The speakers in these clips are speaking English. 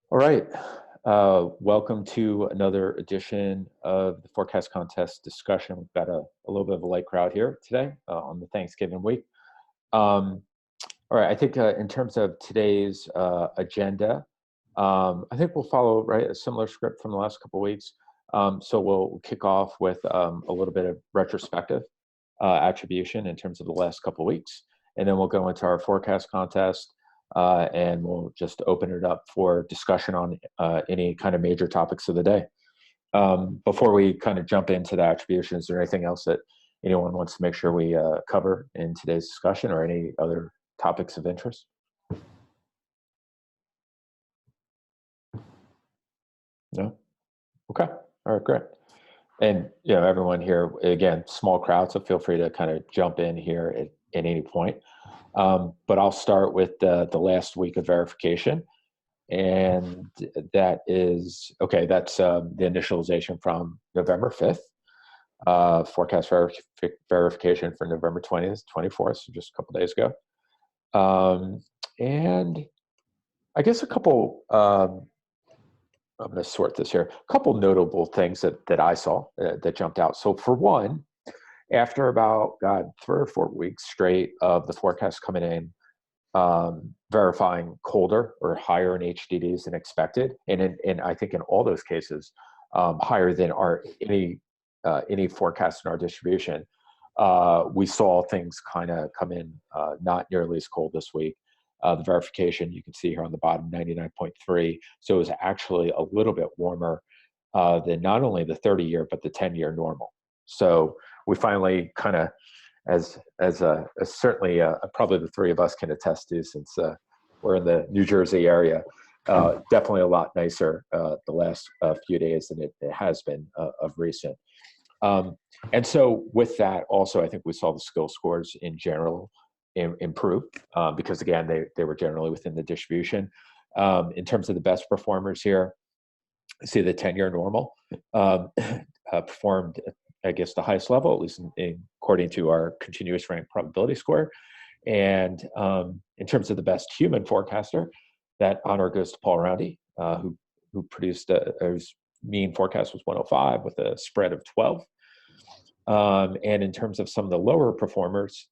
All right. Welcome to another edition of the forecast contest discussion. We've got a little bit of a light crowd here today on the Thanksgiving week. All right. I think in terms of today's agenda, I think we'll follow a similar script from the last couple of weeks. So we'll kick off with a little bit of retrospective attribution in terms of the last couple of weeks, and then we'll go into our forecast contest. And we'll just open it up for discussion on any kind of major topics of the day. Before we kind of jump into the attribution, is there anything else that anyone wants to make sure we cover in today's discussion, or any other topics of interest? No? Okay. All right, great. And everyone here, again, small crowd, so feel free to kind of jump in here at any point. But I'll start with the last week of verification. And that is, okay, that's the initialization from November 5th, forecast verification for November 20th, 24th, so just a couple days ago. And I guess a couple, I'm going to sort this here, a couple notable things that I saw that jumped out. So for one, after about, 3 or 4 weeks straight of the forecast coming in, verifying colder or higher in HDDs than expected, and I think in all those cases, higher than any forecast in our distribution. We saw things kind of come in not nearly as cold this week. The verification you can see here on the bottom, 99.3. So it was actually a little bit warmer than not only the 30-year but the 10-year normal. So we finally kind of, as certainly probably the three of us can attest to, since we're in the New Jersey area, definitely a lot nicer the last few days than it has been of recent. And so with that, also, I think we saw the skill scores in general improve because, again, they were generally within the distribution. In terms of the best performers here, see the 10-year normal performed, I guess, the highest level, at least according to our continuous rank probability score. And in terms of the best human forecaster, that honor goes to Paul Roundy, who produced his mean forecast was 105 with a spread of 12. And in terms of some of the lower performers,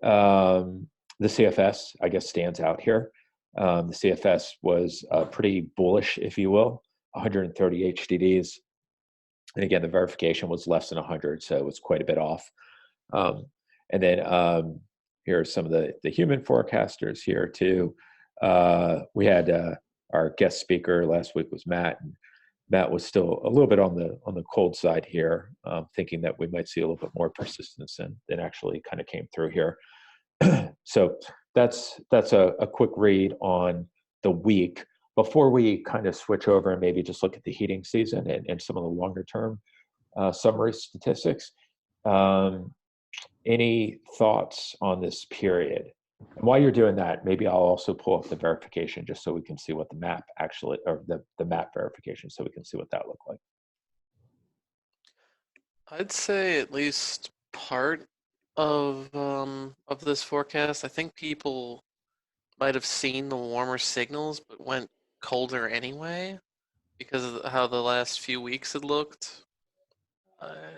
the CFS, I guess, stands out here. The CFS was pretty bullish, if you will, 130 HDDs. And again, the verification was less than 100, so it was quite a bit off. And then here are some of the human forecasters here too. We had our guest speaker last week was Matt, and Matt was still a little bit on the cold side here, thinking that we might see a little bit more persistence than actually kind of came through here. So that's a quick read on the week. Before we kind of switch over and maybe just look at the heating season and some of the longer term summary statistics, any thoughts on this period? And while you're doing that, maybe I'll also pull up the verification just so we can see what the map actually, or the map verification, so we can see what that looked like. I'd say at least part of this forecast, I think people might have seen the warmer signals but went colder anyway because of how the last few weeks had looked.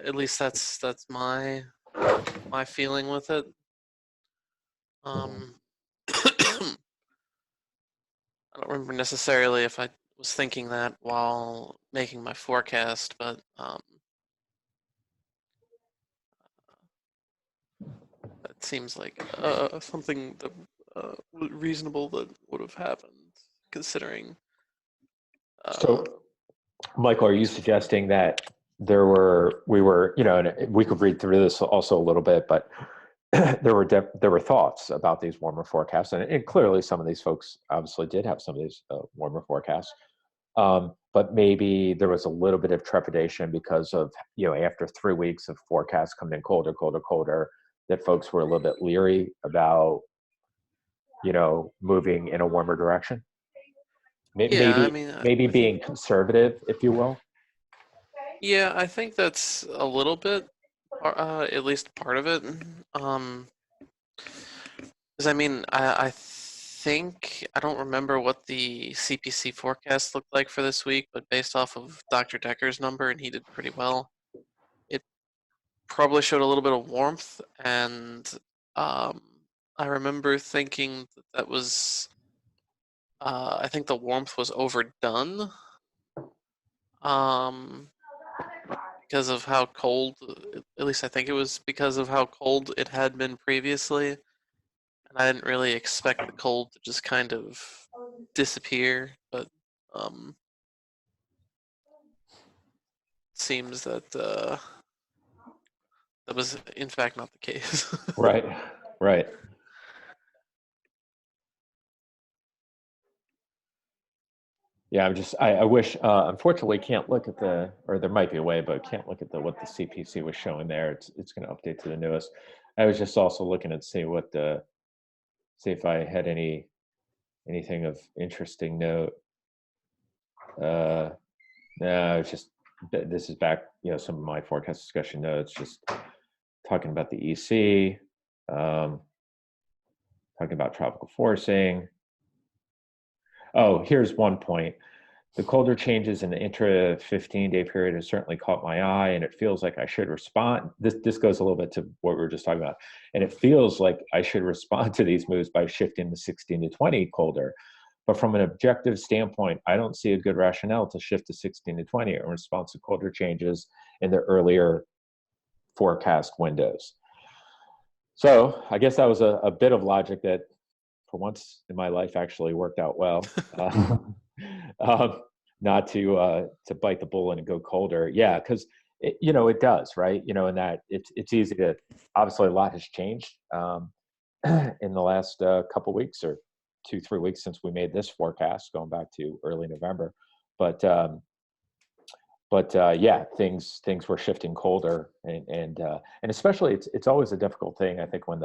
At least that's my feeling with it. I don't remember necessarily if I was thinking that while making my forecast, but that seems like something that reasonable that would have happened, considering. So, Michael, are you suggesting that we were, and we could read through this also a little bit, but there were thoughts about these warmer forecasts, and clearly some of these folks obviously did have some of these warmer forecasts, but maybe there was a little bit of trepidation because of, after 3 weeks of forecasts coming in colder, that folks were a little bit leery about, moving in a warmer direction. Yeah, I mean, Maybe being conservative, if you will. Yeah, I think that's a little bit, at least part of it. Because I mean, I I don't remember what the CPC forecast looked like for this week, but based off of Dr. Decker's number, and he did pretty well, it probably showed a little bit of warmth, and um, I remember thinking that was, I think the warmth was overdone, um, because of how cold, at least I think it was because of how cold it had been previously, and I didn't really expect the cold to just kind of disappear, but um, seems that that was in fact not the case. Right, right. Yeah, I wish, unfortunately, can't look at or there might be a way, but can't look at what the CPC was showing there. It's going to update to the newest. I was just also looking at see if I had anything of interesting note. No, it's just, this is back, some of my forecast discussion notes, just talking about the EC, talking about tropical forcing. Oh, here's one point. The colder changes in the intra 15-day period has certainly caught my eye, and it feels like I should respond. This goes a little bit to what we were just talking about. And it feels like I should respond to these moves by shifting the 16 to 20 colder. But from an objective standpoint, I don't see a good rationale to shift to 16 to 20 in response to colder changes in the earlier forecast windows. So I guess that was a bit of logic that for once in my life actually worked out well. Not to bite the bullet and go colder. Yeah, because it does, right? And that it's easy to, obviously a lot has changed in the last couple weeks or 2-3 weeks since we made this forecast, going back to early November. But yeah, things were shifting colder, and especially it's always a difficult thing, I think, when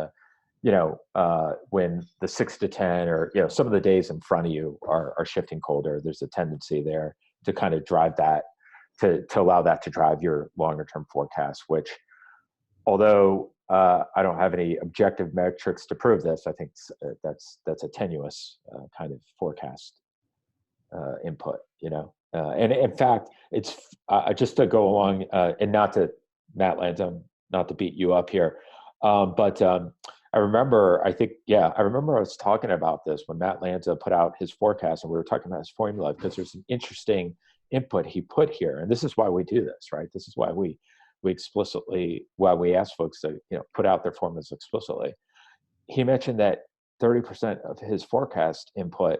when the 6 to 10 or some of the days in front of you are shifting colder. There's a tendency there to kind of drive that, to allow that to drive your longer term forecast, which, although I don't have any objective metrics to prove this, I think that's a tenuous kind of forecast input, and in fact, it's just to go along, and not to, Matt Lanza, not to beat you up here, but I remember I was talking about this when Matt Lanza put out his forecast, and we were talking about his formula, because there's an interesting input he put here, and this is why we do this, right? This is why we ask folks to put out their formulas explicitly. He mentioned that 30% of his forecast input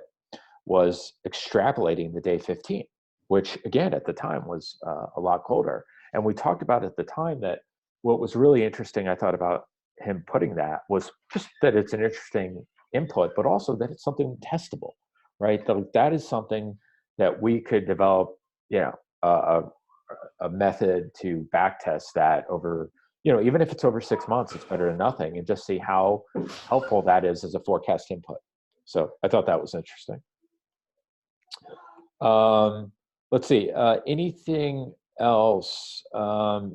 was extrapolating the day 15, which again at the time was a lot colder. And we talked about at the time that what was really interesting, I thought, about him putting that was just that it's an interesting input, but also that it's something testable, right? That is something that we could develop, a method to back test that over, even if it's over 6 months, it's better than nothing, and just see how helpful that is as a forecast input. So I thought that was interesting. Let's see, anything else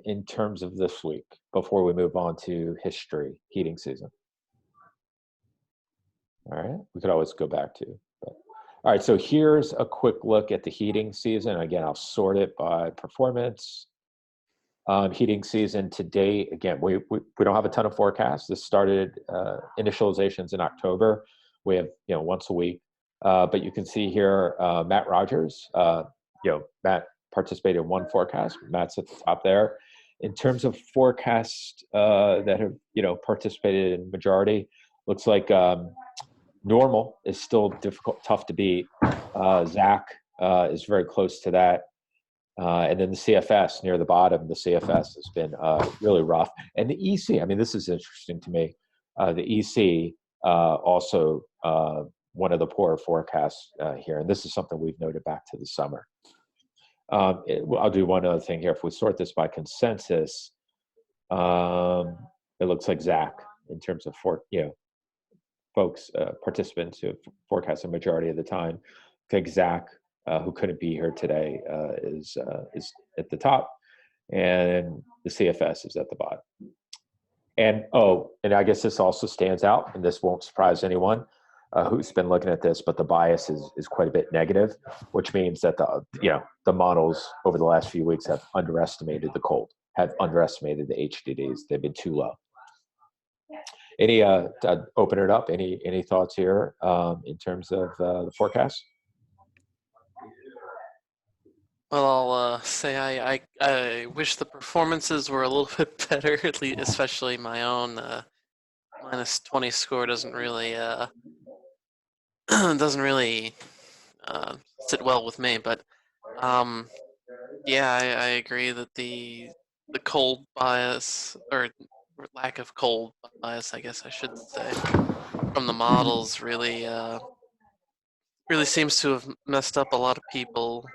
in terms of this week before we move on to history, heating season? All right, we could always go back to, but all right, so here's a quick look at the heating season. Again, I'll sort it by performance. Heating season to date, again, we don't have a ton of forecasts. This started initializations in October. We have once a week, but you can see here Matt Rogers. Matt participated in one forecast. Matt's at the top there. In terms of forecasts that have participated in majority, looks like normal is still tough to beat. Zach is very close to that. And then the CFS near the bottom, the CFS has been really rough. And the EC, I mean, this is interesting to me. The EC also one of the poorer forecasts here. And this is something we've noted back to the summer. I'll do one other thing here. If we sort this by consensus, it looks like Zach, in terms of folks, participants who forecast a majority of the time. I think Zach, who couldn't be here today, is at the top, and the CFS is at the bottom. And I guess this also stands out, and this won't surprise anyone. who's been looking at this, but the bias is quite a bit negative, which means that the models over the last few weeks have underestimated the cold, have underestimated the HDDs. They've been too low. Any to open it up? Any thoughts here in terms of the forecast? Well, I'll say I wish the performances were a little bit better, at least, especially my own -20 score doesn't really doesn't really sit well with me. But yeah, I agree that the cold bias, or lack of cold bias, I guess I should say, from the models really seems to have messed up a lot of people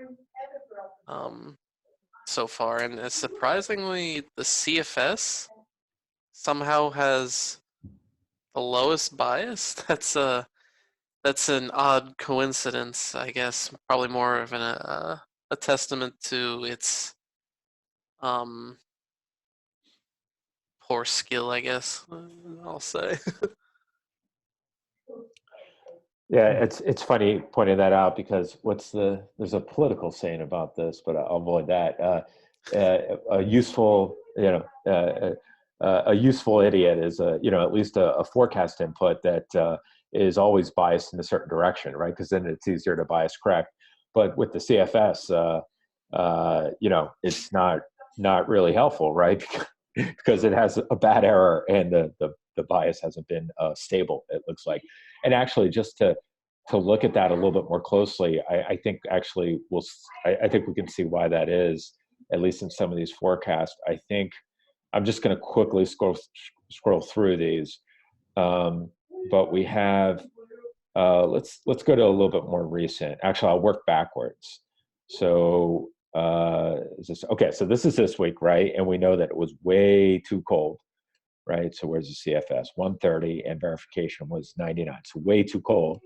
so far. And surprisingly, the CFS somehow has the lowest bias. That's an odd coincidence, I guess. Probably more of a testament to its um, poor skill, I guess. I'll say. Yeah, it's funny pointing that out, because there's a political saying about this, but I'll avoid that. A useful a useful idiot is at least a forecast input that is always biased in a certain direction, right? Because then it's easier to bias correct. But with the CFS, it's not really helpful, right? Because it has a bad error, and the bias hasn't been stable, it looks like. And actually, just to look at that a little bit more closely, I think actually I think we can see why that is, at least in some of these forecasts. I think I'm just going to quickly scroll through these, but we have let's go to a little bit more recent. Actually, I'll work backwards. So is this okay? So this is this week, right? And we know that it was way too cold, right? So where's the CFS? 130, and verification was 99. So way too cold.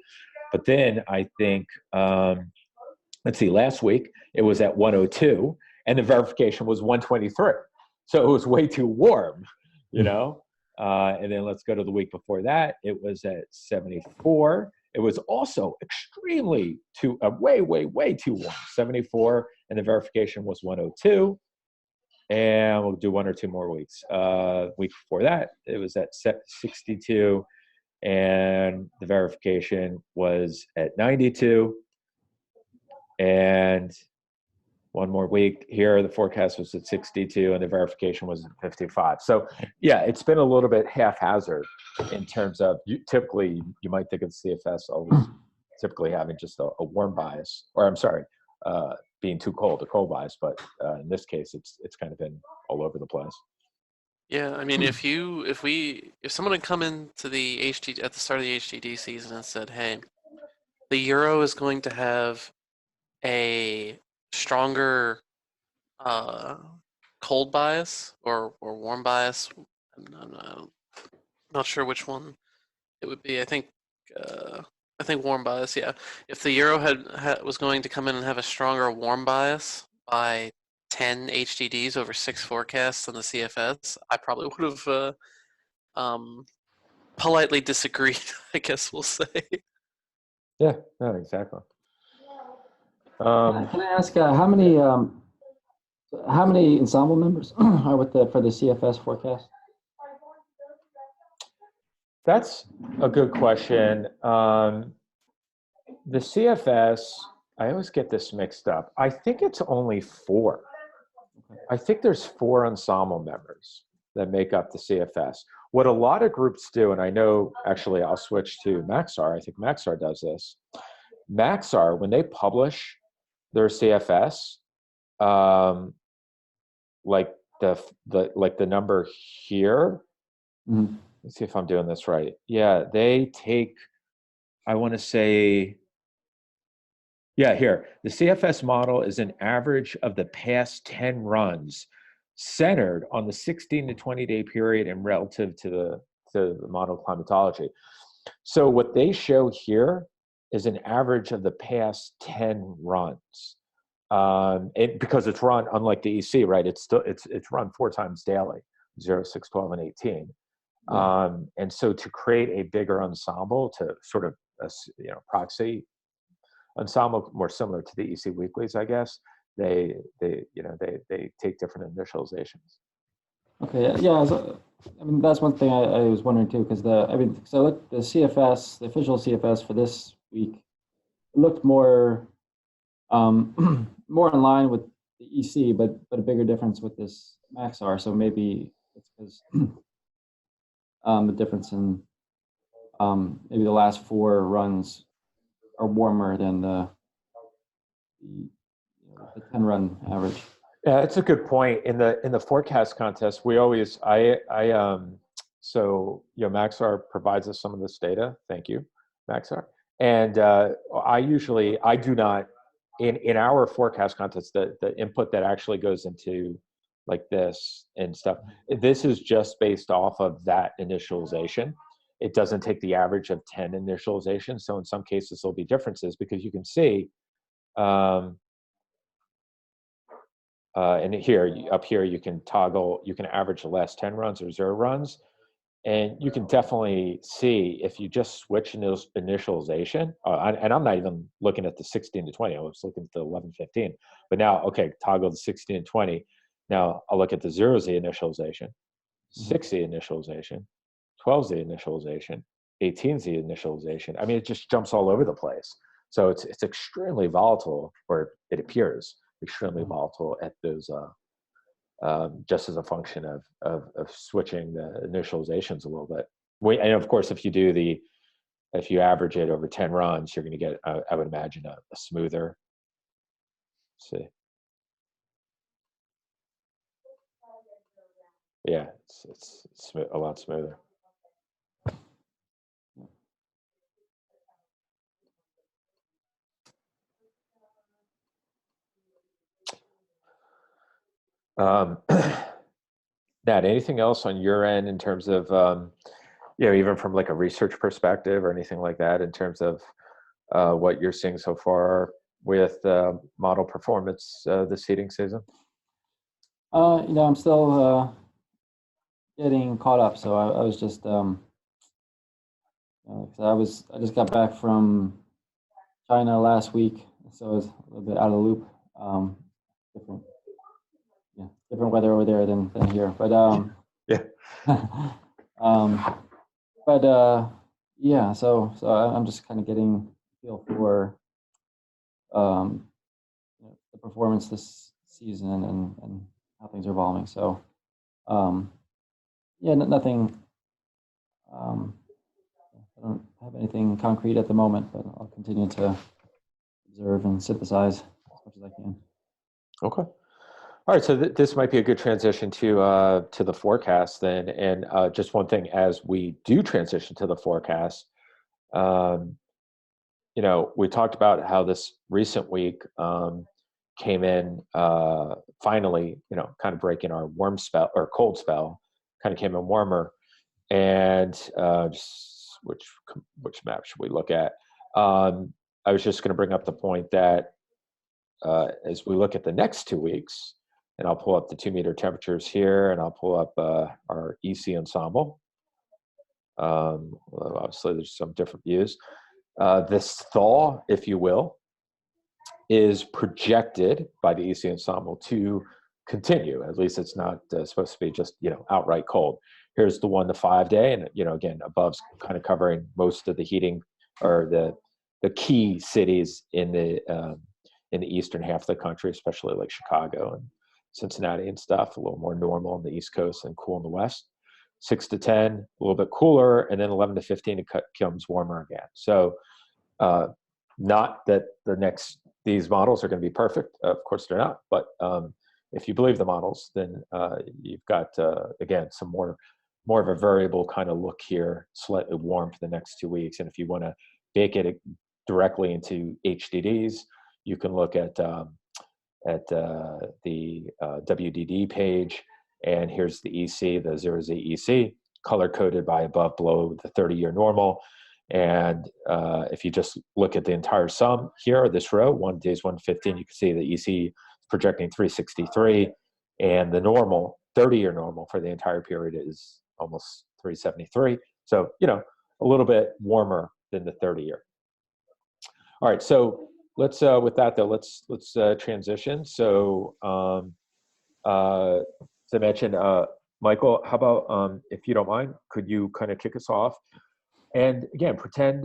But then I think, let's see, last week it was at 102, and the verification was 123. So it was way too warm, and then let's go to the week before that. It was at 74. It was also extremely way too warm, 74, and the verification was 102. And we'll do one or two more weeks. Week before that, it was at 62, and the verification was at 92. And one more week here, the forecast was at 62, and the verification was at 55. So yeah, it's been a little bit haphazard in terms of, typically you might think of CFS always typically having just a warm bias, or I'm sorry, being too cold, a cold bias, but in this case, it's kind of been all over the place. Yeah, I mean, if someone had come into the HT at the start of the HTD season and said, "Hey, the Euro is going to have a stronger cold bias or warm bias," I'm not sure which one it would be. I think warm bias. Yeah, if the Euro was going to come in and have a stronger warm bias by 10 HDDs over 6 forecasts than the CFS, I probably would have politely disagreed, I guess we'll say. Yeah, no, exactly. Can I ask how many ensemble members are for the CFS forecast? That's a good question. The CFS, I always get this mixed up. I think it's only 4. I think there's 4 ensemble members that make up the CFS. What a lot of groups do, and I know, actually, I'll switch to Maxar. I think Maxar does this. Maxar, when they publish their CFS, like the number here. Mm-hmm. Let's see if I'm doing this right. Yeah, they take, I want to say, yeah, here. The CFS model is an average of the past 10 runs, centered on the 16 to 20-day period and relative to the model climatology. So what they show here is an average of the past 10 runs. Because it's run, unlike the EC, right? It's run 4 times daily, 0, 6, 12, and 18. And so to create a bigger ensemble, to sort of proxy ensemble, more similar to the EC weeklies, I guess. They take different initializations. Okay, yeah. So, I mean, that's one thing I was wondering too, because so look, the CFS, the official CFS for this week, it looked more more in line with the EC, but a bigger difference with this Maxar. So maybe it's because the difference in maybe the last 4 runs are warmer than the 10-run average. Yeah, that's a good point. In the forecast contest, we always Maxar provides us some of this data. Thank you, Maxar. And I do not in our forecast contest, the input that actually goes into like this and stuff. This is just based off of that initialization. It doesn't take the average of 10 initializations. So in some cases, there'll be differences because you can see. And up here, you can toggle, you can average the last 10 runs or 0 runs. And you can definitely see if you just switch in those initialization, and I'm not even looking at the 16 to 20, I was looking at the 11, 15. But now, okay, toggle the 16 and 20. Now I'll look at the 0Z initialization, 6Z initialization, 12Z initialization, 18Z initialization. I mean, it just jumps all over the place. So it's extremely volatile, or it appears extremely volatile at those, just as a function of switching the initializations a little bit. And of course, if you average it over 10 runs, you're going to get, I would imagine, a smoother. Let's see. Yeah, it's a lot smoother. Nat, anything else on your end in terms of, even from like a research perspective or anything like that, in terms of what you're seeing so far with model performance this heating season? I'm still getting caught up. So I was just, I just got back from China last week, so I was a little bit out of the loop. Different weather over there than here, but yeah. Yeah. So I'm just kind of getting a feel for the performance this season and how things are evolving. So nothing. I don't have anything concrete at the moment, but I'll continue to observe and synthesize as much as I can. Okay. All right, so this might be a good transition to the forecast then. And just one thing, as we do transition to the forecast, we talked about how this recent week came in finally, kind of breaking our warm spell or cold spell, kind of came in warmer. And just which map should we look at? I was just going to bring up the point that as we look at the next 2 weeks, and I'll pull up the 2-meter temperatures here, and I'll pull up our EC ensemble. Obviously, there's some different views. This thaw, if you will, is projected by the EC ensemble to continue. At least it's not supposed to be just outright cold. Here's the 1 to 5 day, and again, above's kind of covering most of the heating or the key cities in the eastern half of the country, especially like Chicago and Cincinnati and stuff. A little more normal on the East Coast and cool in the West. 6 to 10, a little bit cooler, and then 11 to 15 it becomes warmer again. So not that these models are going to be perfect. Of course they're not. But if you believe the models, then you've got, again, some more of a variable kind of look here, slightly warm for the next 2 weeks. And if you want to bake it directly into HDDs, you can look at the WDD page. And here's the EC, the 0Z EC, color-coded by above, below the 30-year normal. And if you just look at the entire sum here, this row, 1 days 115, you can see the EC is projecting 363, and the normal, 30-year normal for the entire period is almost 373. So, a little bit warmer than the 30-year. All right, so let's with that though, let's transition. So as I mentioned, Michael, how about if you don't mind, could you kind of kick us off? And again, pretend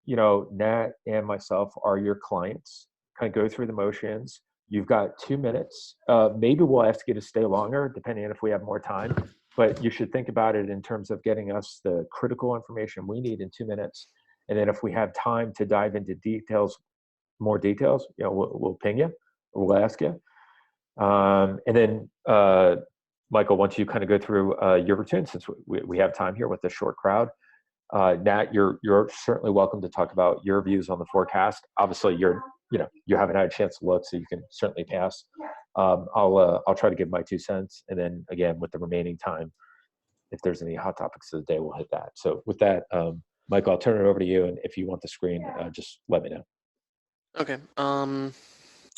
you know, Nat and myself are your clients. Kind of go through the motions. You've got 2 minutes. Maybe we'll ask you to stay longer, depending on if we have more time. But you should think about it in terms of getting us the critical information we need in 2 minutes. And then if we have time to dive into details, more details, you know, we'll ping you or we'll ask you. And then, Michael, once you kind of go through your routine, since we have time here with a short crowd, Nat, you're certainly welcome to talk about your views on the forecast. Obviously, you haven't had a chance to look, so you can certainly pass. I'll try to give my 2 cents, and then again with the remaining time, if there's any hot topics of the day, we'll hit that. So with that, Michael, I'll turn it over to you, and if you want the screen, just let me know. Okay.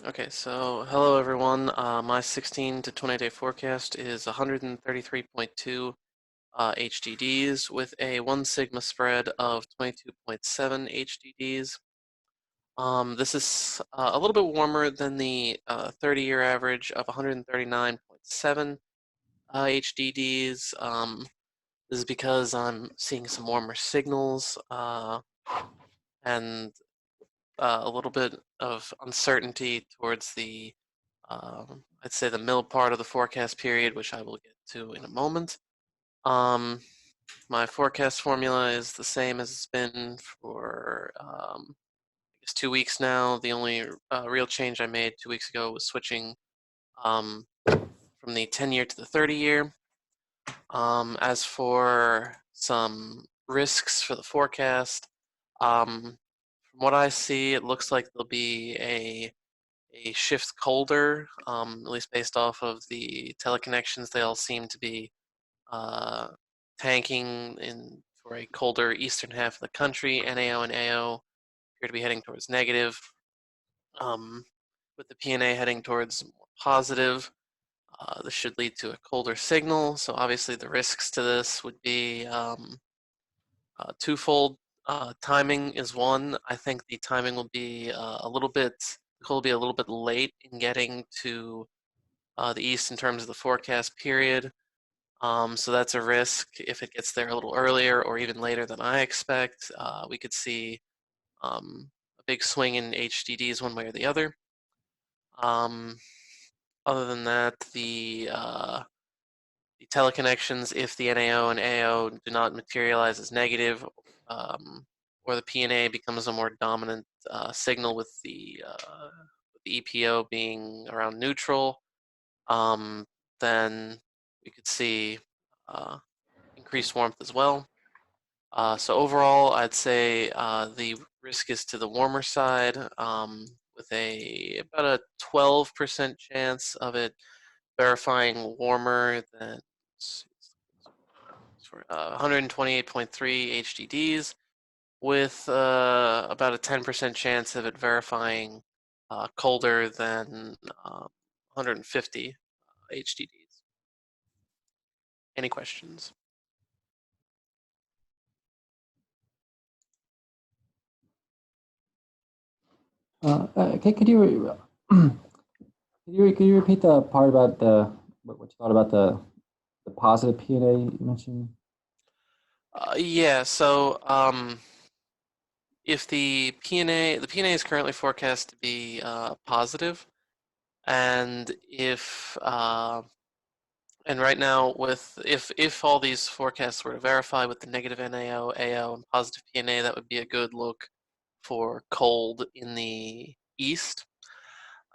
Okay. So hello everyone. My 16 to 20-day forecast is 133.2 HDDs with a 1 sigma spread of 22.7 HDDs. This is a little bit warmer than the 30-year average of 139.7 HDDs. This is because I'm seeing some warmer signals and a little bit of uncertainty towards the, I'd say the middle part of the forecast period, which I will get to in a moment. My forecast formula is the same as it's been for I guess 2 weeks now. The only real change I made 2 weeks ago was switching from the 10-year to the 30-year. As for some risks for the forecast, from what I see, it looks like there'll be a shift colder, at least based off of the teleconnections. They all seem to be tanking for a colder eastern half of the country. NAO and AO appear to be heading towards negative, with the PNA heading towards more positive. This should lead to a colder signal. So obviously the risks to this would be twofold. Timing is one. I think the timing will be a little bit late in getting to the east in terms of the forecast period. So that's a risk. If it gets there a little earlier or even later than I expect, we could see a big swing in HDDs one way or the other. Other than that, the teleconnections, if the NAO and AO do not materialize as negative, or the PNA becomes a more dominant signal with the EPO being around neutral, then we could see increased warmth as well. So overall, I'd say the risk is to the warmer side, with about a 12% chance of it verifying warmer than 128.3 HDDs, with about a 10% chance of it verifying colder than 150 HDDs. Any questions? Okay, could you repeat the part about what you thought about the positive PNA you mentioned? Yeah. So if the PNA is currently forecast to be positive, and and right now, if all these forecasts were to verify with the negative NAO, AO, and positive PNA, that would be a good look for cold in the east,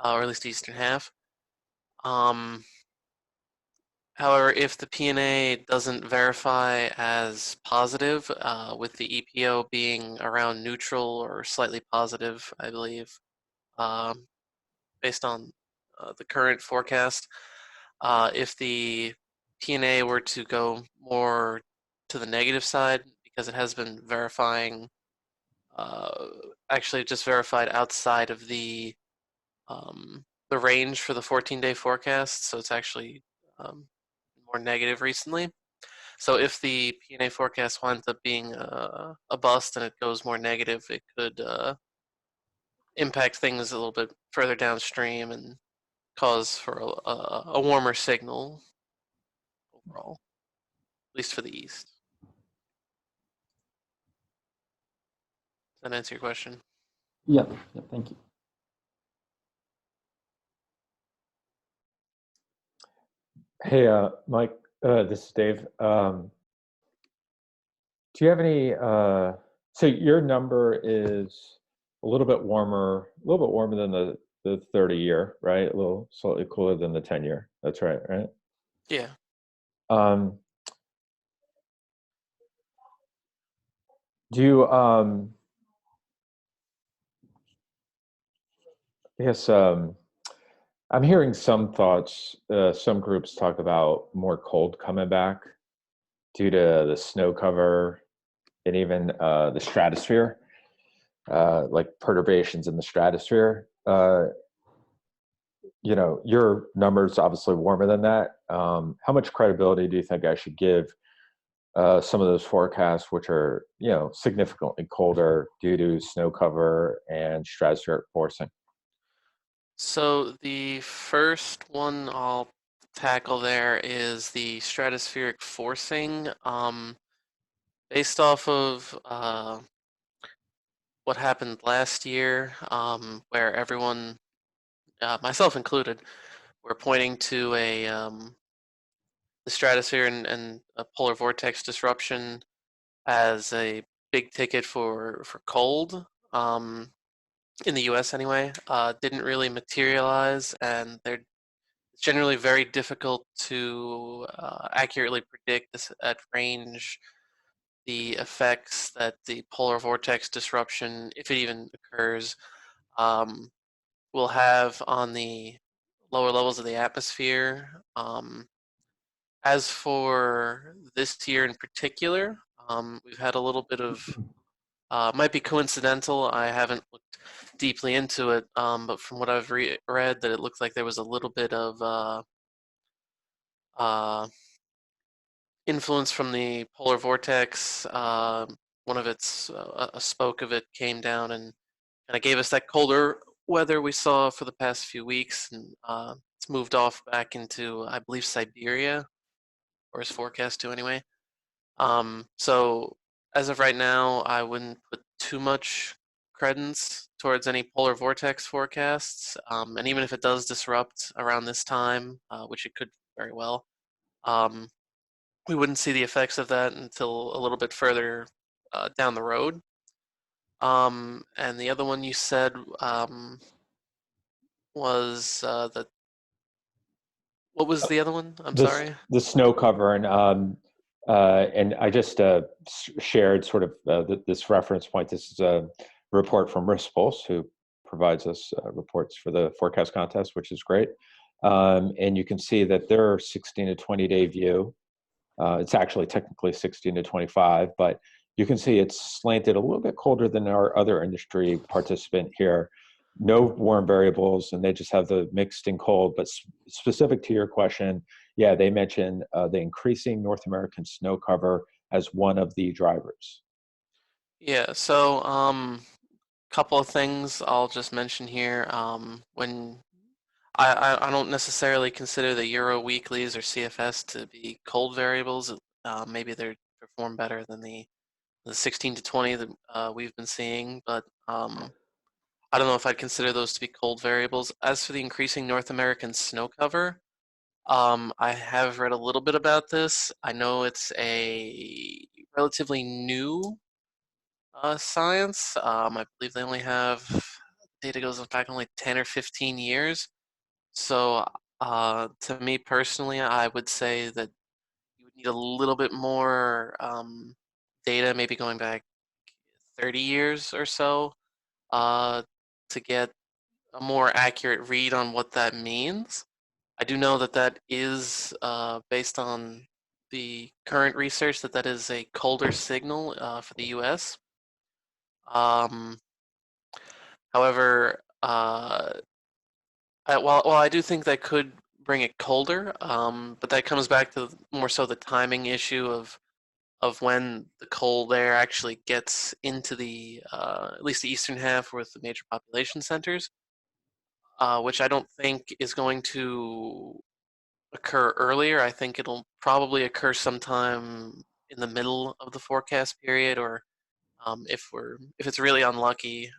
or at least eastern half. However, if the PNA doesn't verify as positive, with the EPO being around neutral or slightly positive, I believe, based on the current forecast, if the PNA were to go more to the negative side, because it has been verifying, actually just verified outside of the range for the 14-day forecast, so it's actually more negative recently. So if the P&A forecast winds up being a bust and it goes more negative, it could impact things a little bit further downstream and cause for a warmer signal overall, at least for the east. Does that answer your question? Yep, yep, thank you. Hey, Mike, this is Dave. Do you have any, so your number is a little bit warmer than the 30-year, right? A little slightly cooler than the 10-year. That's right, right? Yeah. Do you, I guess, I'm hearing some thoughts, some groups talk about more cold coming back due to the snow cover and even the stratosphere, like perturbations in the stratosphere. You know, your number's obviously warmer than that. How much credibility do you think I should give some of those forecasts, which are, you know, significantly colder due to snow cover and stratospheric forcing? So the first one I'll tackle there is the stratospheric forcing. Based off of what happened last year, where everyone, myself included, were pointing to the stratosphere and a polar vortex disruption as a big ticket for cold. In the US anyway, didn't really materialize, and they're generally very difficult to accurately predict this at range the effects that the polar vortex disruption, if it even occurs, will have on the lower levels of the atmosphere. As for this year in particular, we've had a little bit of, might be coincidental, I haven't looked deeply into it, but from what I've read, that it looks like there was a little bit of influence from the polar vortex. One of its, a spoke of it came down and kind of gave us that colder weather we saw for the past few weeks, and it's moved off back into, I believe, Siberia, or is forecast to anyway. So as of right now, I wouldn't put too much credence towards any polar vortex forecasts, and even if it does disrupt around this time, which it could very well, we wouldn't see the effects of that until a little bit further down the road. And the other one you said was what was the other one? I'm sorry. The snow cover, and I just shared sort of this reference point. This is a report from Risk Pulse, who provides us reports for the forecast contest, which is great. And you can see that their 16 to 20-day view, it's actually technically 16 to 25, but you can see it's slanted a little bit colder than our other industry participant here. No warm variables, and they just have the mixed and cold. But specific to your question, yeah, they mentioned the increasing North American snow cover as one of the drivers. Yeah, so couple of things I'll just mention here. When I don't necessarily consider the Euro weeklies or CFS to be cold variables. Maybe they perform better than the 16 to 20 that we've been seeing, but I don't know if I'd consider those to be cold variables. As for the increasing North American snow cover, I have read a little bit about this. I know it's a relatively new science. I believe they only have data goes back only 10 or 15 years. So to me personally, I would say that you would need a little bit more data, maybe going back 30 years or so, to get a more accurate read on what that means. I do know that that is based on the current research that is a colder signal for the U.S. However, while I do think that could bring it colder, but that comes back to more so the timing issue of when the cold air actually gets into the at least the eastern half with the major population centers, which I don't think is going to occur earlier. I think it'll probably occur sometime in the middle of the forecast period, or if it's really unlucky,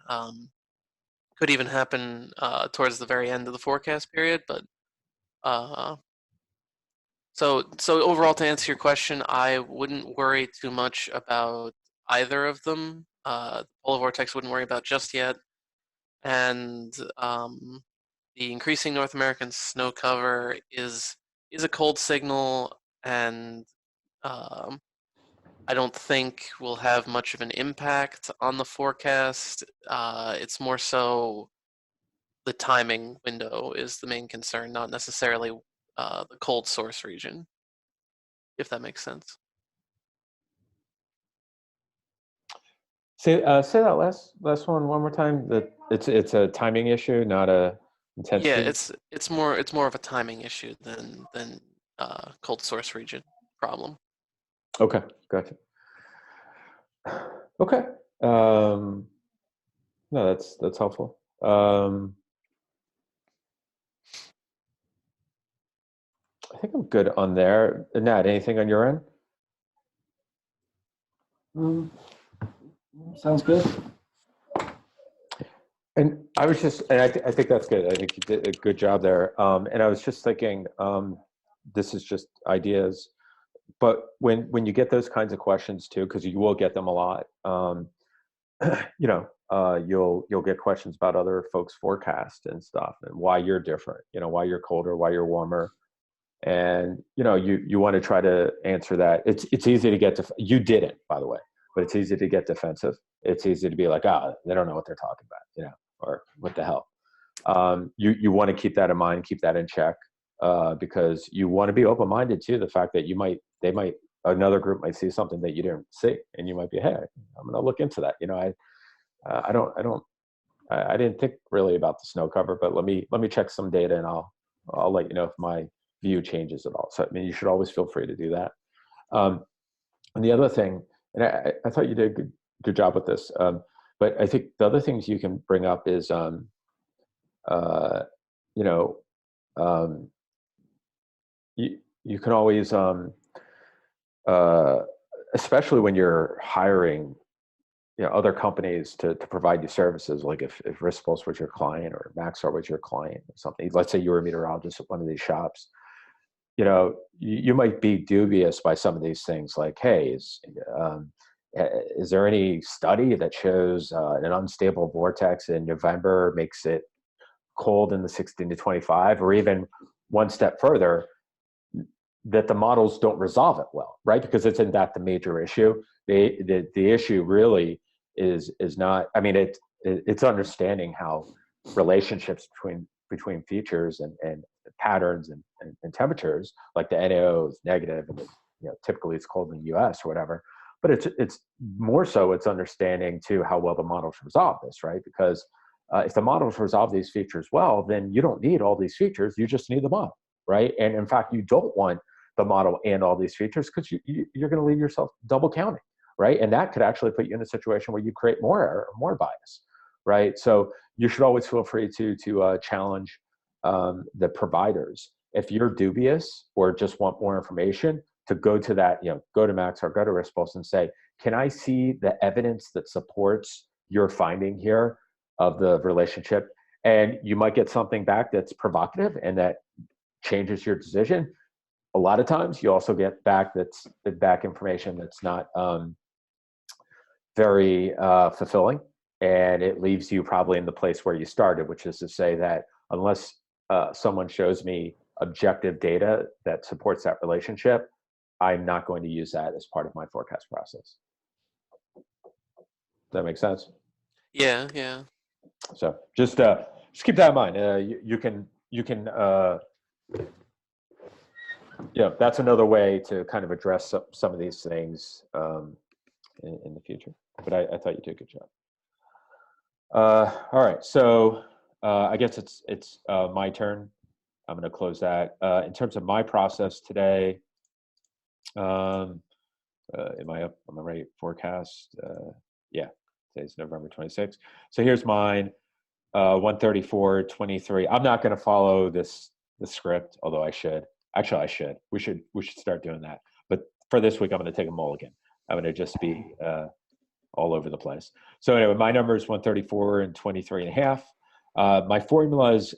could even happen towards the very end of the forecast period. But so overall, to answer your question, I wouldn't worry too much about either of them. The polar vortex wouldn't worry about just yet, and the increasing North American snow cover is a cold signal, and um, I don't think will have much of an impact on the forecast. It's more so the timing window is the main concern, not necessarily the cold source region, if that makes sense. Say that last one more time. That it's a timing issue, not a intensity. Yeah, it's more of a timing issue than cold source region problem. Okay, gotcha. Okay. No, that's helpful. I think I'm good on there. Nat, anything on your end? Sounds good. And I was just, and I think that's good. I think you did a good job there. And I was just thinking, this is just ideas, but when you get those kinds of questions too, because you will get them a lot, you'll get questions about other folks' forecast and stuff, and why you're different. Why you're colder, why you're warmer, and you want to try to answer that. It's easy to get you didn't, by the way, but it's easy to get defensive. It's easy to be like, they don't know what they're talking about, or what the hell. You want to keep that in mind, keep that in check, because you want to be open-minded to the fact that another group might see something that you didn't see, and you might be, hey, I'm going to look into that. I didn't think really about the snow cover, but let me check some data, and I'll let you know if my view changes at all. So I mean, you should always feel free to do that. And the other thing, and I thought you did a good job with this, but I think the other things you can bring up is, you can always, especially when you're hiring, other companies to provide you services, like if Rispos was your client or Maxar was your client or something. Let's say you were a meteorologist at one of these shops. You might be dubious by some of these things, like, hey, is there any study that shows an unstable vortex in November makes it cold in the 16 to 25, or even one step further, that the models don't resolve it well, right? Because isn't that the major issue? The issue really is not. I mean, it's understanding how relationships between features and patterns and temperatures, like the NAO is negative, and typically it's cold in the U.S. or whatever. But it's more so it's understanding too how well the models resolve this, right? Because if the models resolve these features well, then you don't need all these features. You just need the model, right? And in fact, you don't want the model and all these features, because you're going to leave yourself double counting, right? And that could actually put you in a situation where you create more error, more bias, right? So you should always feel free to challenge the providers. If you're dubious or just want more information, to go to that, go to Max or go to Rispos and say, can I see the evidence that supports your finding here of the relationship? And you might get something back that's provocative and that changes your decision. A lot of times you also get back information that's not very fulfilling, and it leaves you probably in the place where you started, which is to say that unless someone shows me objective data that supports that relationship, I'm not going to use that as part of my forecast process. Does that make sense? Yeah. So just keep that in mind. You can that's another way to kind of address some of these things in the future. But I thought you did a good job. All right, so I guess it's my turn. I'm going to close that. In terms of my process today, am I up on the right forecast? Yeah, today's November 26th. So here's mine, 134.23. I'm not going to follow the script, although I should. Actually, I should. We should start doing that. But for this week, I'm going to take a mulligan. I'm going to just be all over the place. So anyway, my number is 134.23.5. My formula is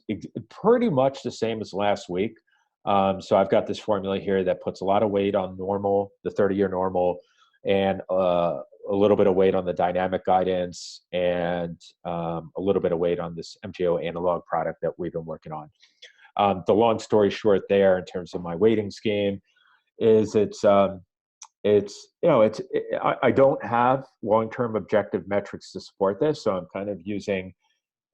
pretty much the same as last week. So I've got this formula here that puts a lot of weight on normal, the 30-year normal, and a little bit of weight on the dynamic guidance, and a little bit of weight on this MGO analog product that we've been working on. The long story short there, in terms of my weighting scheme, is I don't have long-term objective metrics to support this, so I'm kind of using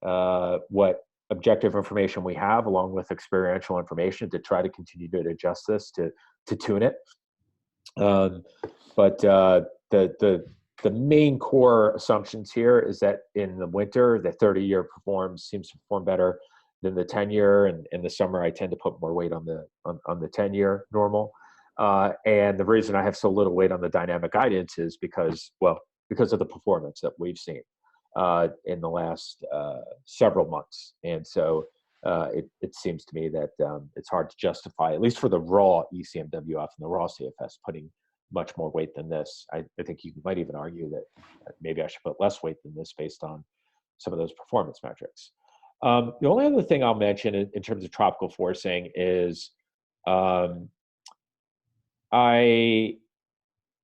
what objective information we have along with experiential information to try to continue to adjust this to tune it. But the main core assumptions here is that in the winter, the 30-year seems to perform better than the 10-year, and in the summer, I tend to put more weight on the 10-year normal. And the reason I have so little weight on the dynamic guidance is because of the performance that we've seen in the last several months. And so it seems to me that it's hard to justify, at least for the raw ECMWF and the raw CFS, putting much more weight than this. I think you might even argue that maybe I should put less weight than this based on some of those performance metrics. The only other thing I'll mention in terms of tropical forcing is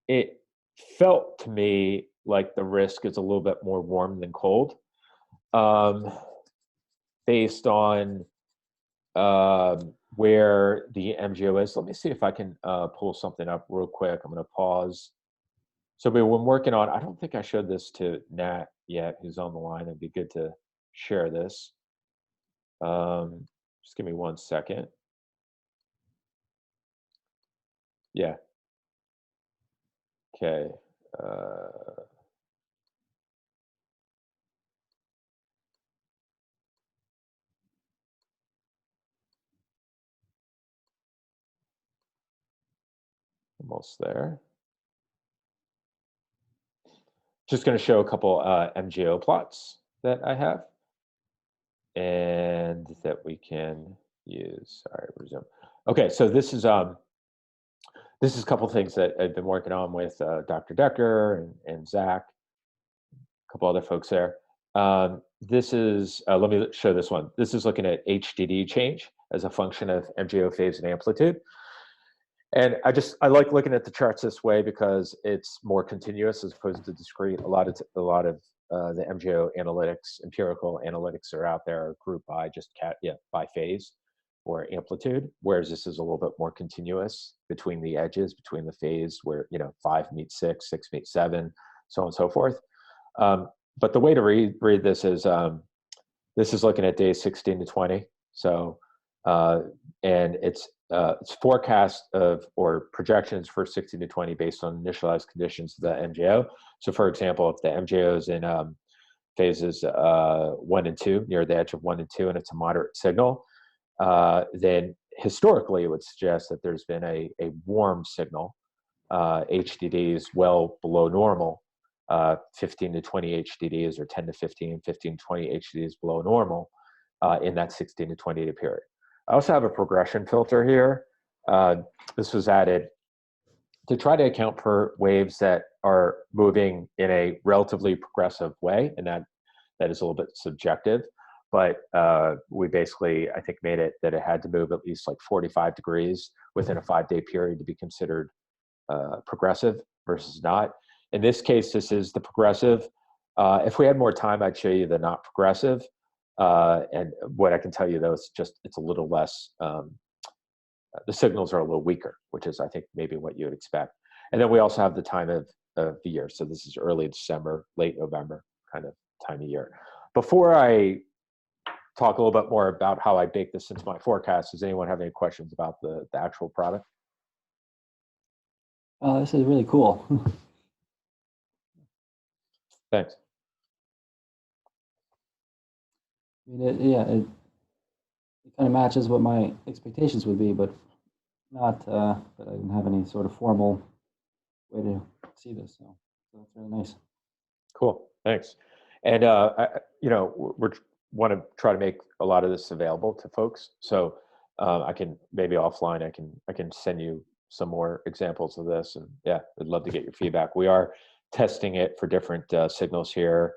it felt to me like the risk is a little bit more warm than cold, based on where the MGO is. Let me see if I can pull something up real quick. I'm going to pause. So we've been working on, I don't think I showed this to Nat yet, who's on the line. It'd be good to share this. Just give me 1 second. Yeah. Okay. Almost there. Just going to show a couple MGO plots that I have and that we can use. All right, resume. Okay, so this is a couple things that I've been working on with Dr. Decker and Zach, a couple other folks there. This is, let me show this one. This is looking at HDD change as a function of MGO phase and amplitude. And I like looking at the charts this way because it's more continuous as opposed to discrete. A lot of the MGO analytics, empirical analytics are out there grouped by by phase or amplitude, whereas this is a little bit more continuous between the edges, between the phase where 5 meets 6, 6 meets 7, so on and so forth. But the way to read this is looking at days 16 to 20. So and it's forecast of or projections for 16 to 20 based on initialized conditions of the MGO. So for example, if the MGO is in phases 1 and 2, near the edge of 1 and 2, and it's a moderate signal, then historically it would suggest that there's been a warm signal, HDDs well below normal, 15 to 20 HDDs, or 10 to 15, 15 to 20 HDDs below normal in that 16 to 20 day period. I also have a progression filter here. This was added to try to account for waves that are moving in a relatively progressive way, and that is a little bit subjective. But we basically, I think, made it that it had to move at least like 45 degrees within a 5-day period to be considered progressive versus not. In this case, this is the progressive. If we had more time, I'd show you the not progressive. And what I can tell you, though, is it's a little less, the signals are a little weaker, which is, I think, maybe what you would expect. And then we also have the time of the year. So this is early December, late November kind of time of year. Before I talk a little bit more about how I bake this into my forecast, does anyone have any questions about the actual product? This is really cool. Thanks. I mean, it kind of matches what my expectations would be, but not. But I didn't have any sort of formal way to see this, so that's really nice. Cool, thanks. And you know, we're want to try to make a lot of this available to folks. So I can maybe offline, I can send you some more examples of this, and yeah, I'd love to get your feedback. We are testing it for different signals here.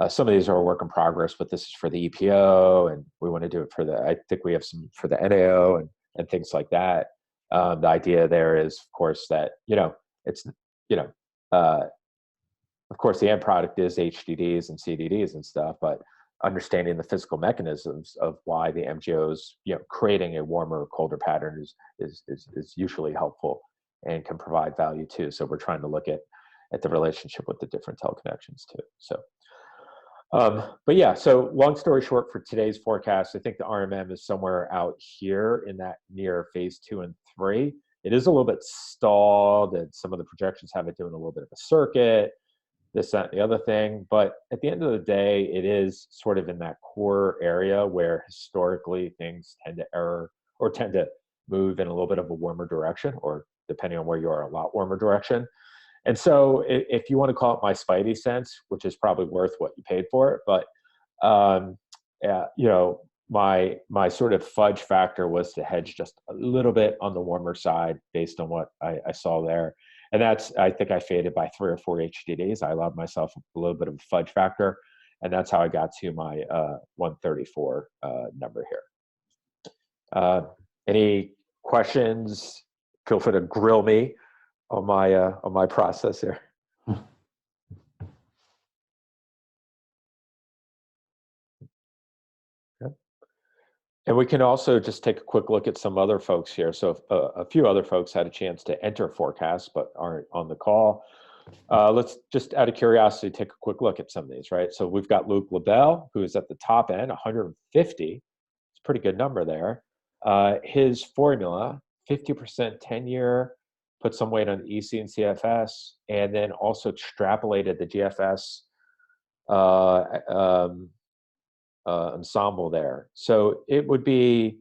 Some of these are a work in progress, but this is for the EPO, and we want to do it for the. I think we have some for the NAO and things like that. The idea there is, of course, that it's you know. Of course, the end product is HDDs and CDDs and stuff, but understanding the physical mechanisms of why the MGOs, creating a warmer or colder pattern is usually helpful and can provide value too. So we're trying to look at the relationship with the different teleconnections too. So, but yeah, so long story short, for today's forecast, I think the RMM is somewhere out here in that near phase 2 and 3. It is a little bit stalled, and some of the projections have it doing a little bit of a circuit, this, that, and the other thing. But at the end of the day, it is sort of in that core area where historically things tend to err or tend to move in a little bit of a warmer direction, or depending on where you are, a lot warmer direction. And so if you want to call it my spidey sense, which is probably worth what you paid for it, but my sort of fudge factor was to hedge just a little bit on the warmer side based on what I saw there. And that's, I think I faded by 3 or 4 HDDs. I allowed myself a little bit of a fudge factor, and that's how I got to my 134 number here. Any questions? Feel free to grill me on my process here. Okay. And we can also just take a quick look at some other folks here. So a few other folks had a chance to enter forecasts but aren't on the call. Let's just, out of curiosity, take a quick look at some of these, right? So we've got Luke LaBelle, who is at the top end, 150. It's a pretty good number there. His formula, 50% 10-year, put some weight on the EC and CFS, and then also extrapolated the GFS ensemble there. So it would be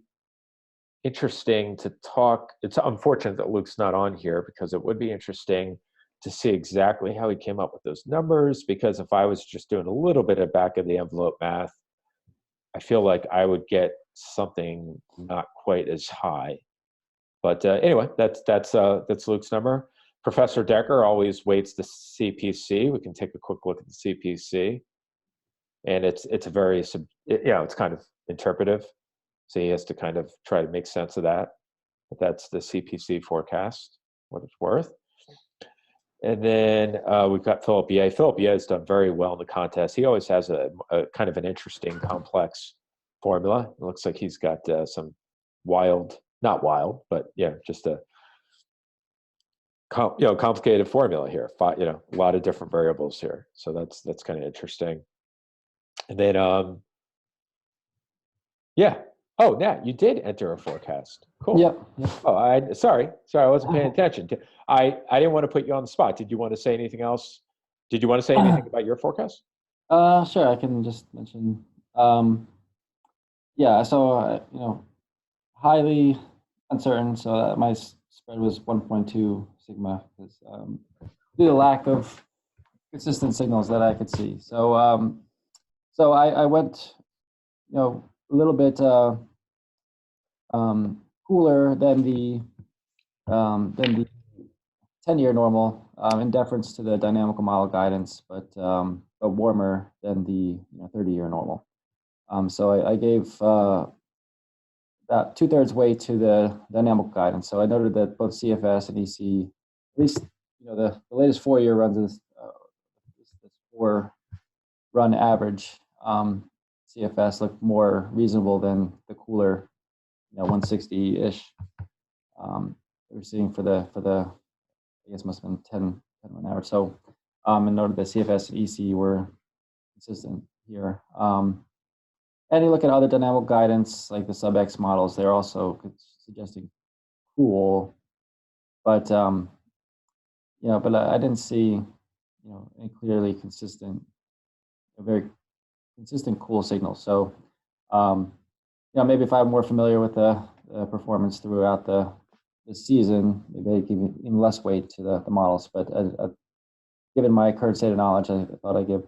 interesting to talk. It's unfortunate that Luke's not on here, because it would be interesting to see exactly how he came up with those numbers, because if I was just doing a little bit of back of the envelope math, I feel like I would get something not quite as high. But anyway, that's Luke's number. Professor Decker always weights the CPC. We can take a quick look at the CPC, and it's a very it's kind of interpretive, so he has to kind of try to make sense of that. But that's the CPC forecast, what it's worth. And then we've got Philip Ye. Philip Ye has done very well in the contest. He always has a kind of an interesting, complex formula. It looks like he's got some not wild, but yeah, just a complicated formula here. A lot of different variables here. So that's kind of interesting. And then yeah. Oh, Nat, you did enter a forecast. Cool. Yep. Oh, sorry, I wasn't paying attention. I didn't want to put you on the spot. Did you want to say anything else? Did you want to say anything about your forecast? Sure, I can just mention. Yeah, so highly uncertain. So my spread was 1.2 sigma, because due to the lack of consistent signals that I could see. So I went a little bit cooler than the 10-year normal, in deference to the dynamical model guidance, but warmer than the 30-year normal. So I gave about 2/3 weight to the dynamical guidance. So I noted that both CFS and EC, at least the latest 4-year runs is this 4-run average. CFS looked more reasonable than the cooler 160-ish we're seeing for the I guess must have been 10 run average. So and noted that CFS and EC were consistent here. And you look at other dynamical guidance like the sub-X models, they're also suggesting cool, but but I didn't see a clearly consistent, a very consistent cool signal. So maybe if I'm more familiar with the performance throughout the season, maybe I give even less weight to the models. But given my current state of knowledge, I thought I'd give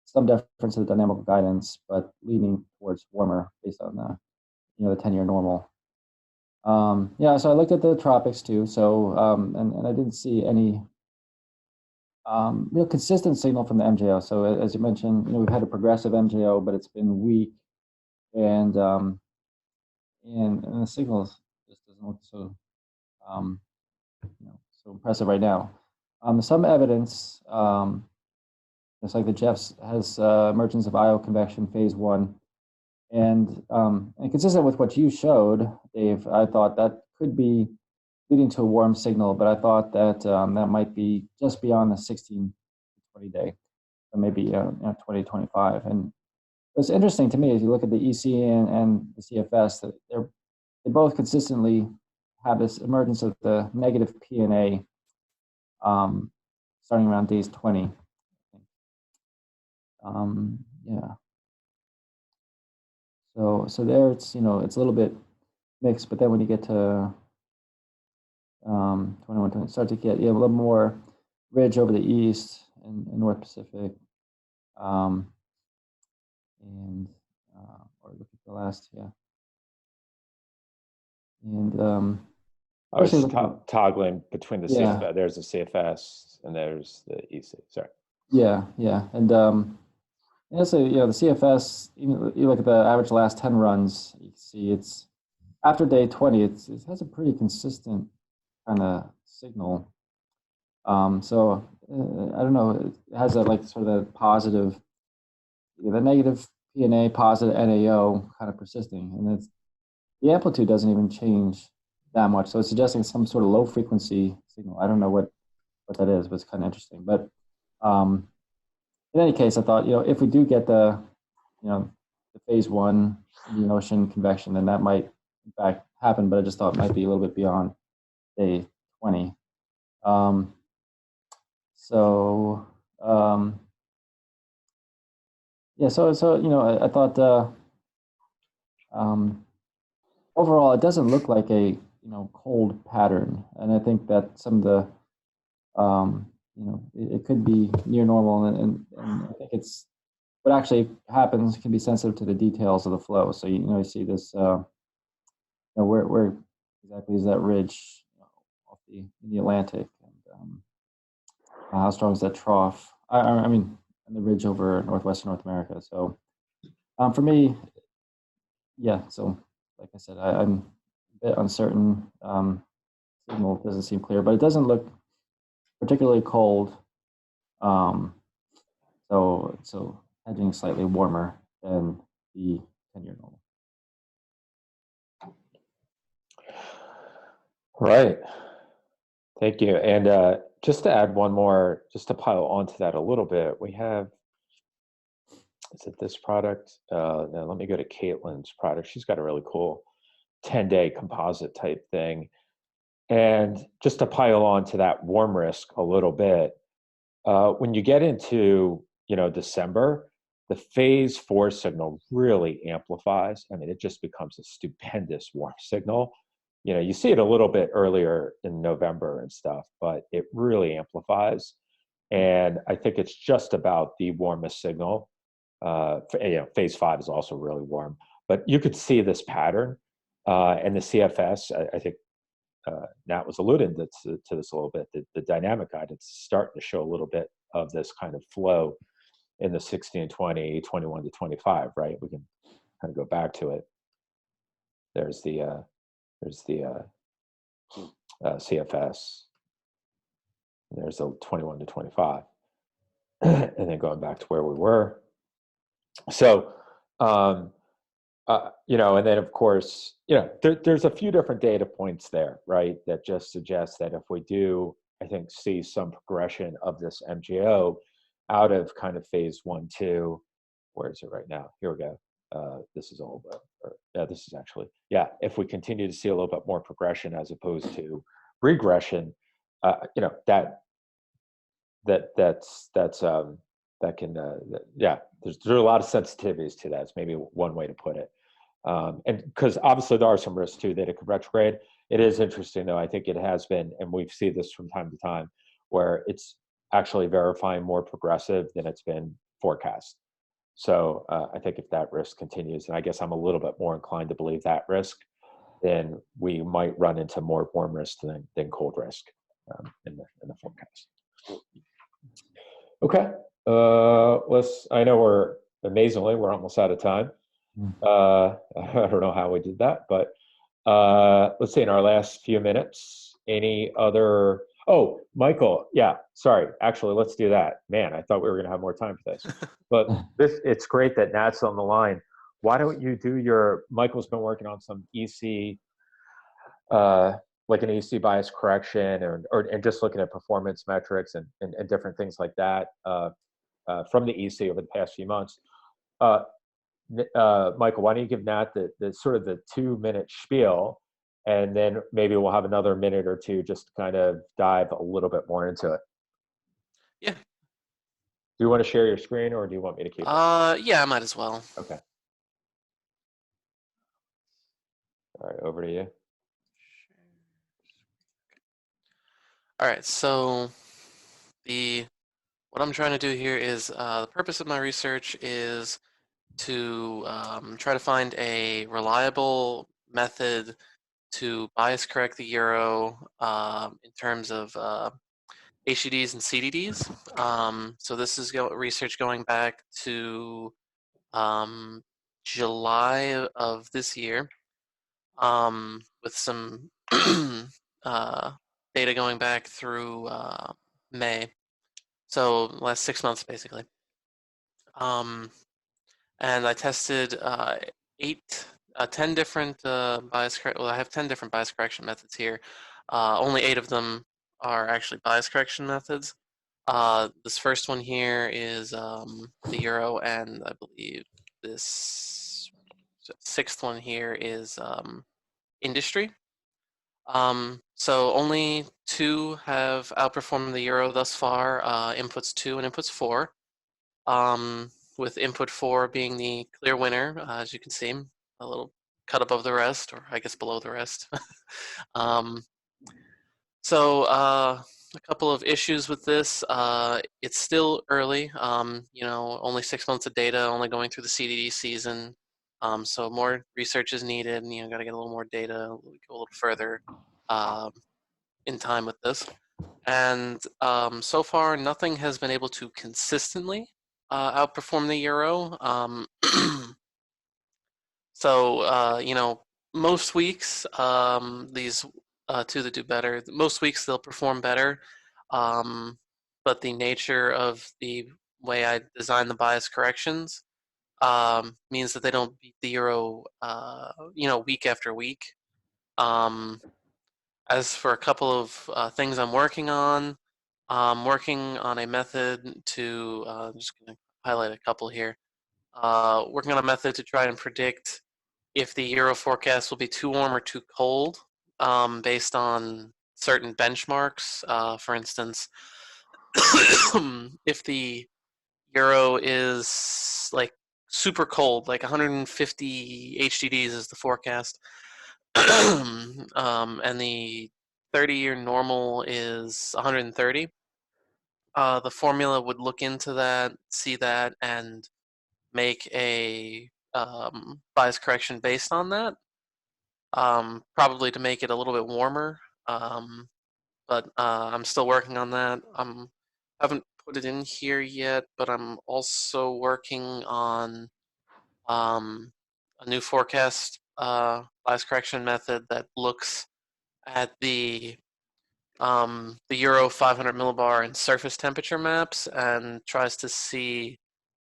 some deference to the dynamical guidance, but leaning towards warmer based on the 10-year normal. Yeah, so I looked at the tropics too. So and I didn't see any real consistent signal from the MJO. So as you mentioned, we've had a progressive MJO, but it's been weak, and the signal just doesn't look so so impressive right now. Some evidence, just like the Jeffs, has emergence of IO convection phase 1. And consistent with what you showed, Dave, I thought that could be leading to a warm signal, but I thought that that might be just beyond the 16 to 20 day, or maybe 20 to 25. And what's interesting to me is you look at the EC and the CFS, that they both consistently have this emergence of the negative PNA starting around days 20. Yeah. So there it's it's a little bit mixed, but then when you get to 21, 20, start to get a little more ridge over the east and North Pacific, and or look at the last, and I was toggling between the Yeah. CFS. There's the CFS and there's the EC. Sorry. yeah, and so the CFS, you look at the average last 10 runs, you see it's after day 20, it has a pretty consistent kind of signal. So I don't know, it has a sort of a positive, the negative PNA, positive NAO kind of persisting, and the amplitude doesn't even change that much. So it's suggesting some sort of low frequency signal. I don't know what that is, but it's kind of interesting. But in any case, I thought, if we do get the phase 1 Indian Ocean convection, then that might in fact happen, but I just thought it might be a little bit beyond day 20. So I thought overall it doesn't look like a cold pattern, and I think that some of the it could be near normal, and I think it's what actually happens can be sensitive to the details of the flow. So you see this where exactly is that ridge off in the Atlantic, and how strong is that trough? I mean, and the ridge over northwestern North America. So for me, yeah. So like I said, I'm a bit uncertain. Signal doesn't seem clear, but it doesn't look particularly cold. So hedging slightly warmer than the 10-year normal. Right. Thank you. And just to add one more, just to pile onto that a little bit, we have, is it this product? Now let me go to Caitlin's product. She's got a really cool 10-day composite type thing. And just to pile on to that warm risk a little bit, when you get into December, the phase 4 signal really amplifies. I mean, it just becomes a stupendous warm signal. You see it a little bit earlier in November and stuff, but it really amplifies. And I think it's just about the warmest signal. Phase 5 is also really warm, but you could see this pattern. And the CFS, I think Nat was alluding to this a little bit. The dynamic guidance is starting to show a little bit of this kind of flow in the 16, 20, 21 to 25, right? We can kind of go back to it. There's the CFS. There's a 21 to 25. And then going back to where we were. So, and then of course, there's a few different data points there, right? That just suggest that if we do, I think, see some progression of this MJO out of kind of phase 1, 2, where is it right now? Here we go. This is all, this is actually, if we continue to see a little bit more progression as opposed to regression, that can, there's a lot of sensitivities to that. It's maybe one way to put it. And because obviously there are some risks too that it could retrograde. It is interesting though. I think it has been, and we've seen this from time to time, where it's actually verifying more progressive than it's been forecast. So I think if that risk continues, and I guess I'm a little bit more inclined to believe that risk, then we might run into more warm risk than cold risk in the forecast. Okay, I know we're almost out of time. I don't know how we did that, but let's see, in our last few minutes, any other, oh, Michael, yeah, sorry, actually, let's do that. Man, I thought we were gonna have more time for this, but it's great that Nat's on the line. Why don't you do Michael's been working on some EC, like an EC bias correction and just looking at performance metrics and different things like that from the EC over the past few months. Michael, why don't you give Nat the sort of the 2-minute spiel, and then maybe we'll have another minute or two just to kind of dive a little bit more into it. Yeah. Do you want to share your screen, or do you want me to keep it? Yeah, I might as well. Okay. All right, over to you. All right, so what I'm trying to do here is the purpose of my research is to try to find a reliable method to bias correct the euro in terms of HDDs and CDDs. So this is research going back to July of this year, with some data going back through May. So last 6 months, basically. And I tested 10 different bias correction. Well, I have 10 different bias correction methods here. Only 8 of them are actually bias correction methods. This first one here is the euro, and I believe this 6th one here is industry. So only 2 have outperformed the euro thus far, inputs 2 and inputs 4. With input 4 being the clear winner, as you can see, a little cut above the rest, or I guess below the rest. So a couple of issues with this. It's still early, only 6 months of data, only going through the CDD season. So more research is needed, and got to get a little more data, go a little further in time with this. And so far, nothing has been able to consistently outperform the euro. So most weeks, these 2 that do better, most weeks they'll perform better. But the nature of the way I design the bias corrections means that they don't beat the euro, week after week. As for a couple of things I'm working on a method to, I'm just going to highlight a couple here. Working on a method to try and predict if the euro forecast will be too warm or too cold based on certain benchmarks. For instance, if the euro is like super cold, like 150 HDDs is the forecast, and the 30-year normal is 130, the formula would look into that, see that, and make a bias correction based on that, probably to make it a little bit warmer. But I'm still working on that. Haven't put it in here yet, but I'm also working on a new forecast bias correction method that looks at the Euro 500 millibar and surface temperature maps and tries to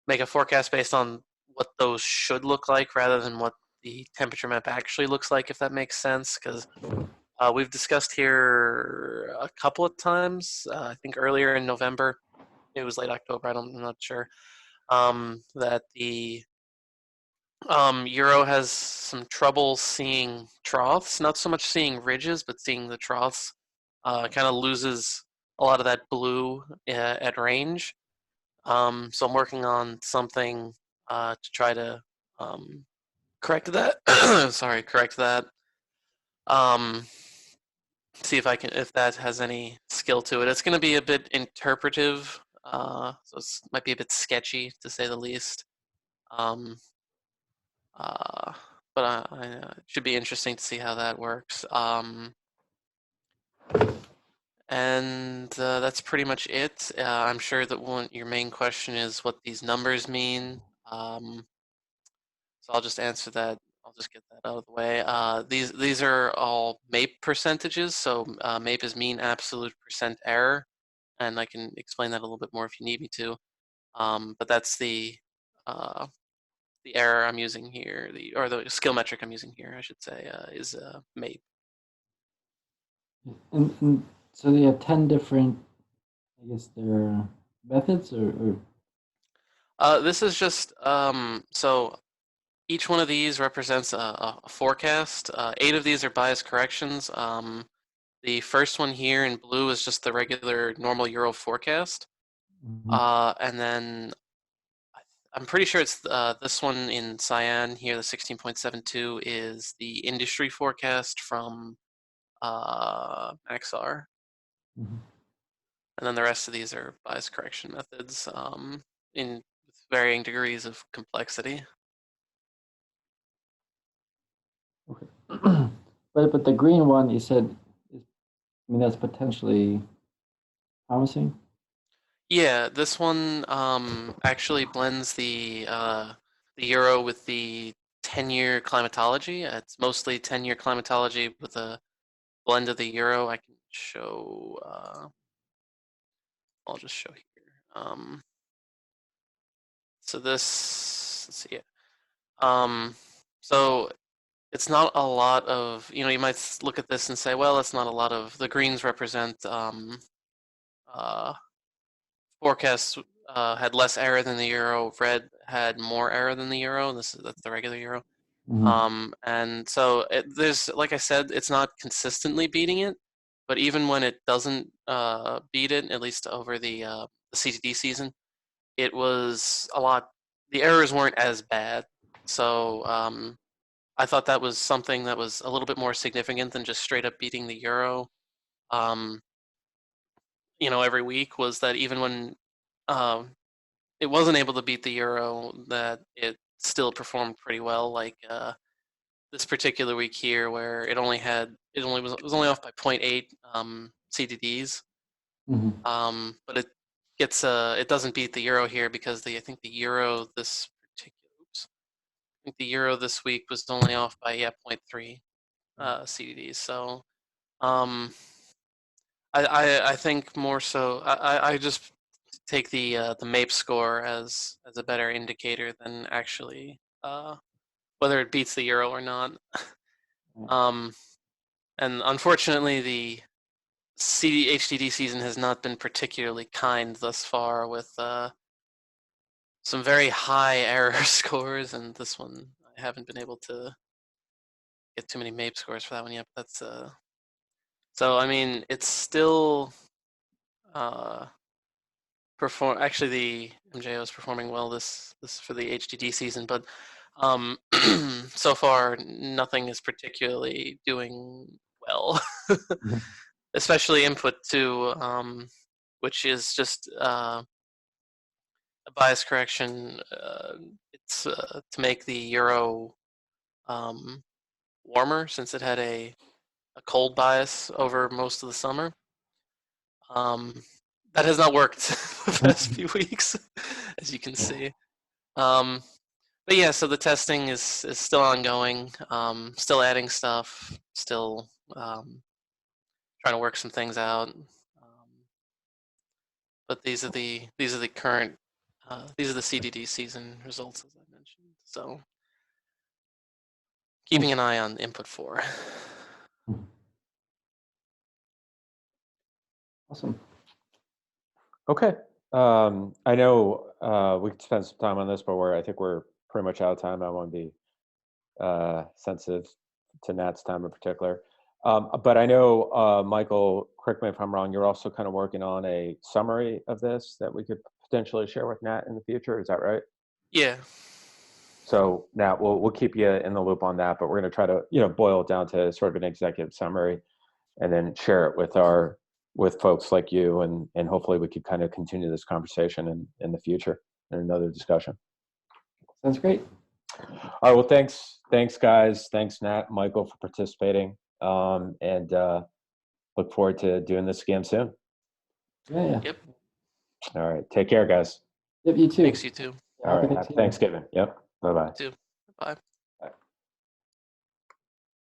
make a forecast based on what those should look like rather than what the temperature map actually looks like, if that makes sense. Because we've discussed here a couple of times, I think earlier in November, it was late October, I'm not sure, that the Euro has some trouble seeing troughs, not so much seeing ridges, but seeing the troughs. Kind of loses a lot of that blue at range. So I'm working on something to try to correct that. Sorry, correct that. See if if that has any skill to it. It's going to be a bit interpretive, so it might be a bit sketchy to say the least. Um, but it should be interesting to see how that works. And that's pretty much it. I'm sure that your main question is what these numbers mean. So I'll just answer that. I'll just get that out of the way. These are all MAPE percentages. So MAPE is mean absolute percent error, and I can explain that a little bit more if you need me to. But that's the error I'm using here, or the skill metric I'm using here, I should say, is MAPE. And so they have 10 different, I guess, their methods, or? This is just so. Each one of these represents a forecast. 8 of these are bias corrections. The first one here in blue is just the regular normal Euro forecast. And then I'm pretty sure it's this one in cyan here, the 16.72, is the industry forecast from XR. And then the rest of these are bias correction methods in varying degrees of complexity. Okay. But the green one, you said, that's potentially promising? Yeah, this one actually blends the Euro with the 10-year climatology. It's mostly 10-year climatology with a blend of the Euro. I can show. I'll just show here. So this, let's see. So it's not a lot of, you might look at this and say, well, it's not a lot of, the greens represent forecasts had less error than the Euro, red had more error than the Euro, that's the regular Euro. And so there's, like I said, it's not consistently beating it, but even when it doesn't beat it, at least over the CTD season, it was a lot, the errors weren't as bad. So I thought that was something that was a little bit more significant than just straight up beating the Euro. Every week, was that even when it wasn't able to beat the Euro, that it still performed pretty well. Like this particular week here, where it was only off by 0.8 CDDs. But it doesn't beat the Euro here because I think the Euro this week was only off by 0.3 CDDs. So I think more so I just take the MAPE score as a better indicator than actually whether it beats the Euro or not. And unfortunately, the HDD season has not been particularly kind thus far, with some very high error scores, and this one I haven't been able to get too many MAPE scores for that one yet. But that's so I mean, it's still actually the MJO is performing well this for the HDD season, but so far nothing is particularly doing well. Especially input 2, which is just a bias correction. It's to make the Euro warmer, since it had a cold bias over most of the summer. That has not worked the past few weeks, as you can see. But yeah, so the testing is still ongoing. Still adding stuff. Still trying to work some things out. But these are the current these are the CDD season results, as I mentioned. So keeping an eye on input 4. Awesome. Okay. I know we could spend some time on this, but I think we're pretty much out of time. I want to be sensitive to Nat's time in particular. But I know, Michael, correct me if I'm wrong, you're also kind of working on a summary of this that we could potentially share with Nat in the future. Is that right? Yeah. So Nat, we'll keep you in the loop on that, but we're going to try to, you know, boil it down to sort of an executive summary, and then share it with folks like you, and hopefully we could kind of continue this conversation in the future in another discussion. Sounds great. All right. Well, thanks guys. Thanks Nat, Michael, for participating, and look forward to doing this again soon. Yeah. Yep. All right. Take care, guys. Yep, you too. Thanks, you too. All right. Happy Thanksgiving. Yep. Bye-bye. You too. Bye.